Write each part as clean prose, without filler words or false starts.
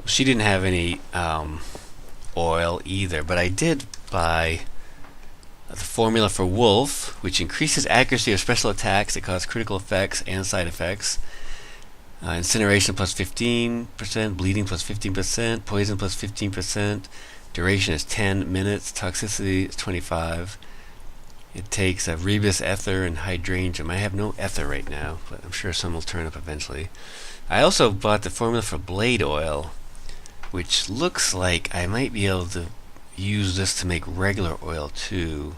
She didn't have any oil either, but I did buy the formula for Wolf, which increases accuracy of special attacks that cause critical effects and side effects. Incineration plus 15%, bleeding plus 15%, poison plus 15%, duration is 10 minutes, toxicity is 25. It takes a rebus ether and hydrangea. I have no ether right now, but I'm sure some will turn up eventually. I also bought the formula for blade oil, which looks like I might be able to use this to make regular oil too,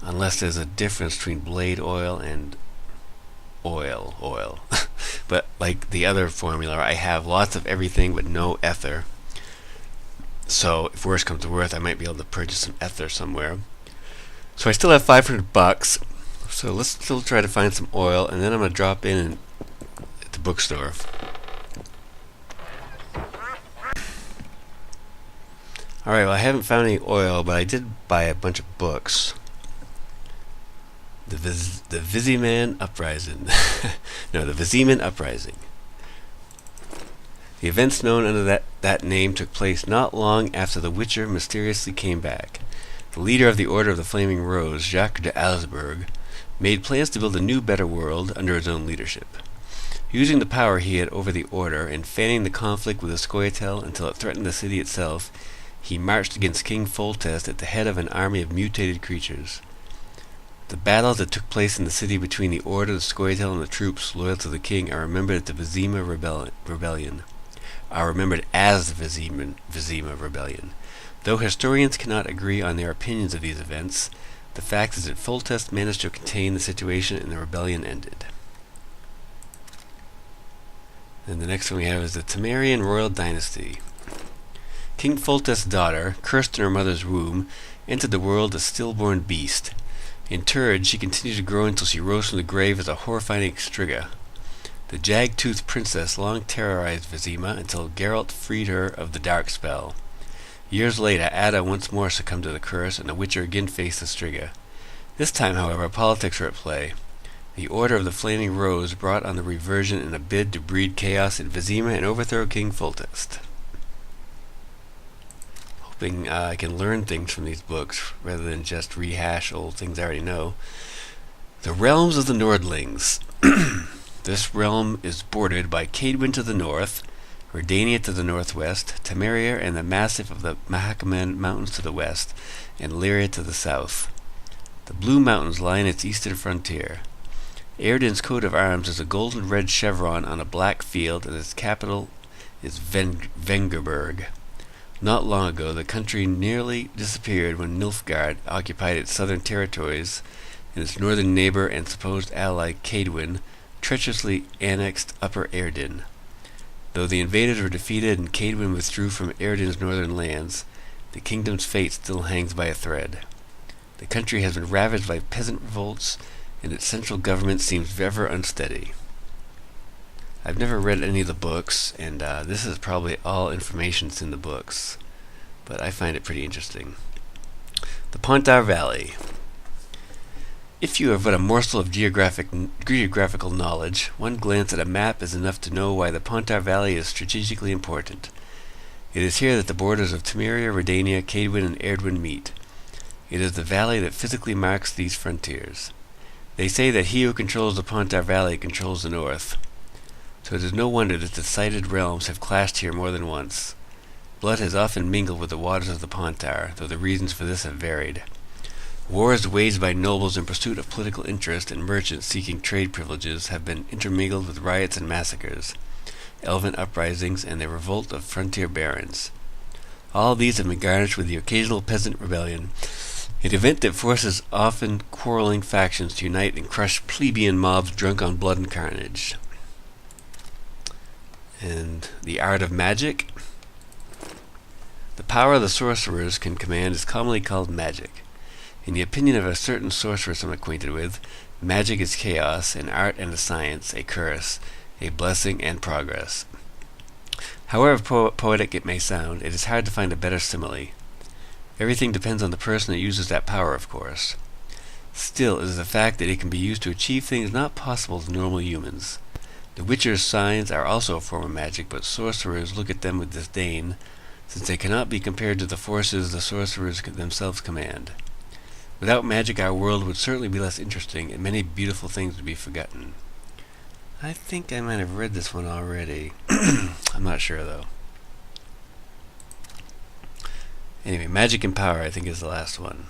unless there's a difference between blade oil and oil. But like the other formula, I have lots of everything but no ether. So if worse comes to worse, I might be able to purchase some ether somewhere. So I still have $500. So let's still try to find some oil, and then I'm gonna drop in at the bookstore. Alright, well, I haven't found any oil, but I did buy a bunch of books. The Viziman Uprising. No, the Viziman Uprising. The events known under that name took place not long after the Witcher mysteriously came back. The leader of the Order of the Flaming Rose, Jacques de Alsberg, made plans to build a new, better world under his own leadership. Using the power he had over the Order and fanning the conflict with the Scoia'tael until it threatened the city itself, he marched against King Foltest at the head of an army of mutated creatures. The battles that took place in the city between the Order, the Scoia'tael, and the troops loyal to the king are remembered at the Vizima Rebellion. Are remembered as the Vizima Rebellion. Though historians cannot agree on their opinions of these events, the fact is that Foltest managed to contain the situation and the rebellion ended. And the next one we have is the Temerian Royal Dynasty. King Foltest's daughter, cursed in her mother's womb, entered the world a stillborn beast. Interred, she continued to grow until she rose from the grave as a horrifying Striga. The jag-toothed princess long terrorized Vizima until Geralt freed her of the dark spell. Years later, Ada once more succumbed to the curse, and the Witcher again faced the Striga. This time, however, politics were at play. The Order of the Flaming Rose brought on the reversion in a bid to breed chaos in Vizima and overthrow King Foltest. Hoping I can learn things from these books rather than just rehash old things I already know. The Realms of the Nordlings. This realm is bordered by Caedwin to the north, Redania to the northwest, Temeria and the massif of the Mahakaman Mountains to the west, and Lyria to the south. The Blue Mountains line its eastern frontier. Eredin's coat of arms is a golden red chevron on a black field, and its capital is Vengerberg. Not long ago, the country nearly disappeared when Nilfgaard occupied its southern territories, and its northern neighbor and supposed ally Caedwin treacherously annexed Upper Eredin. Though the invaders were defeated and Caedwin withdrew from Eredin's northern lands, the kingdom's fate still hangs by a thread. The country has been ravaged by peasant revolts, and its central government seems ever unsteady. I've never read any of the books, and this is probably all information that's in the books, but I find it pretty interesting. The Pontar Valley. If you have but a morsel of geographical knowledge, one glance at a map is enough to know why the Pontar Valley is strategically important. It is here that the borders of Temeria, Redania, Caedwin, and Eredwin meet. It is the valley that physically marks these frontiers. They say that he who controls the Pontar Valley controls the north. So it is no wonder that the cited realms have clashed here more than once. Blood has often mingled with the waters of the Pontar, though the reasons for this have varied. Wars waged by nobles in pursuit of political interest and merchants seeking trade privileges have been intermingled with riots and massacres, elven uprisings, and the revolt of frontier barons. All these have been garnished with the occasional peasant rebellion, an event that forces often quarreling factions to unite and crush plebeian mobs drunk on blood and carnage. And the art of magic. The power the sorcerers can command is commonly called magic. In the opinion of a certain sorceress I'm acquainted with, magic is chaos, and art and a science, a curse, a blessing and progress. However poetic it may sound, it is hard to find a better simile. Everything depends on the person that uses that power, of course. Still, it is a fact that it can be used to achieve things not possible to normal humans. The Witcher's signs are also a form of magic, but sorcerers look at them with disdain, since they cannot be compared to the forces the sorcerers themselves command. Without magic, our world would certainly be less interesting, and many beautiful things would be forgotten. I think I might have read this one already. I'm not sure, though. Anyway, magic and power, I think, is the last one.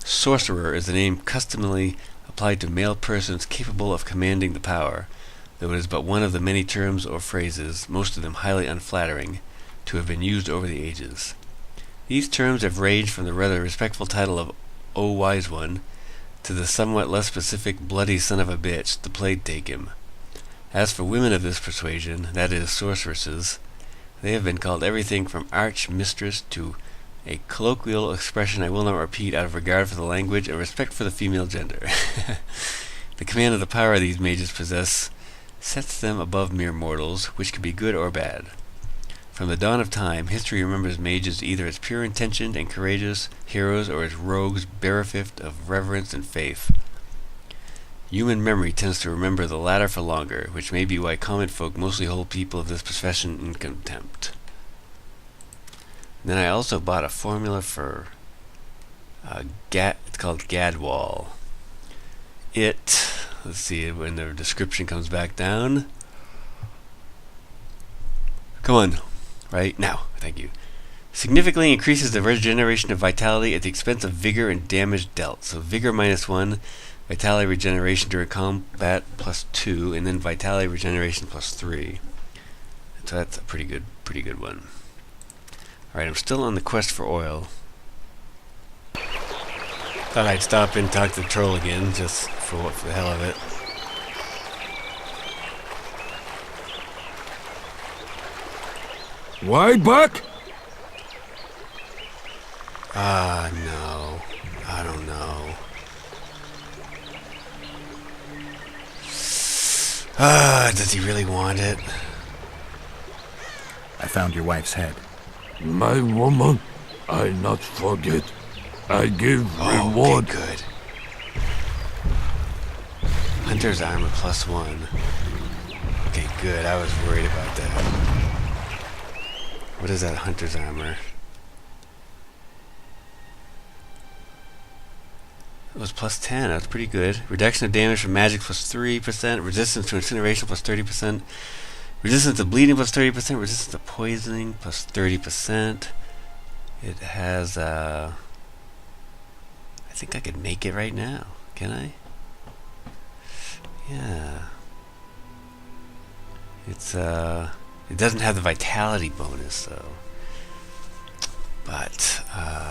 Sorcerer is the name customarily applied to male persons capable of commanding the power, though it is but one of the many terms or phrases, most of them highly unflattering, to have been used over the ages. These terms have ranged from the rather respectful title of "O Wise One" to the somewhat less specific "bloody son of a bitch, the plague take him." As for women of this persuasion, that is, sorceresses, they have been called everything from arch-mistress to a colloquial expression I will not repeat out of regard for the language and respect for the female gender. The command of the power these mages possess sets them above mere mortals, which can be good or bad. From the dawn of time, history remembers mages either as pure-intentioned and courageous heroes or as rogues bereft of reverence and faith. Human memory tends to remember the latter for longer, which may be why common folk mostly hold people of this profession in contempt. And then I also bought a formula for it's called Gadwall. Let's see when the description comes back down. Come on. Right now, thank you. Significantly increases the regeneration of vitality at the expense of vigor and damage dealt. So vigor -1, vitality regeneration during combat +2, and then vitality regeneration +3. So that's a pretty good one. All right, I'm still on the quest for oil. Thought I'd stop and talk to the troll again, just for the hell of it. Whiteback? No. I don't know. Does he really want it? I found your wife's head. My woman, I not forget. I give reward. Okay, good. Hunter's armor +1. Okay, good. I was worried about that. What is that hunter's armor? It was +10. That's pretty good. Reduction of damage from magic +3%. Resistance to incineration +30%. Resistance to bleeding +30%. Resistance to poisoning +30%. It has, I think I could make it right now. Can I? Yeah. It doesn't have the vitality bonus, though. But,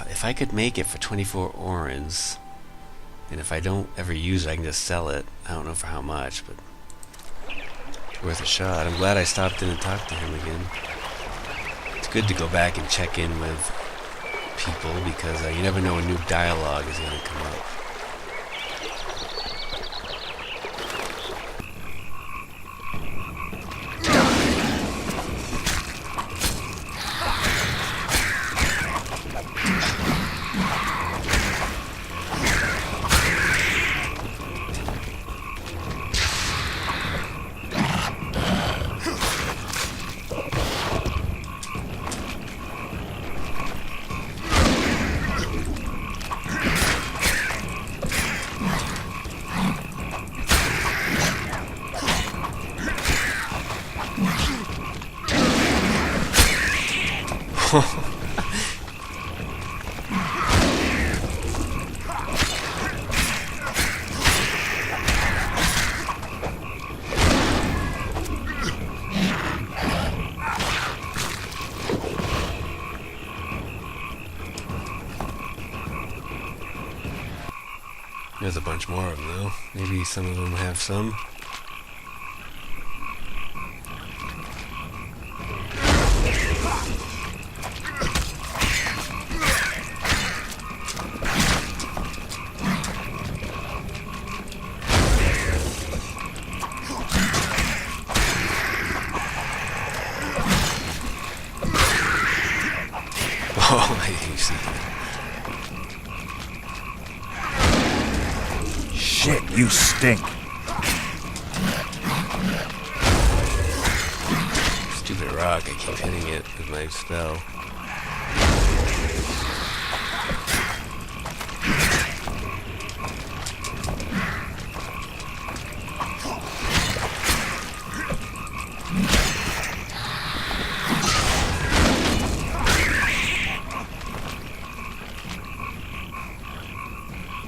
if I could make it for 24 orens, and if I don't ever use it, I can just sell it. I don't know for how much, but it's worth a shot. I'm glad I stopped in and talked to him again. It's good to go back and check in with people, because you never know when new dialogue is going to come up. There's a bunch more of them, though. Maybe some of them have some. Oh, I didn't see that. Shit, you stink. a rock. I keep hitting it with my spell.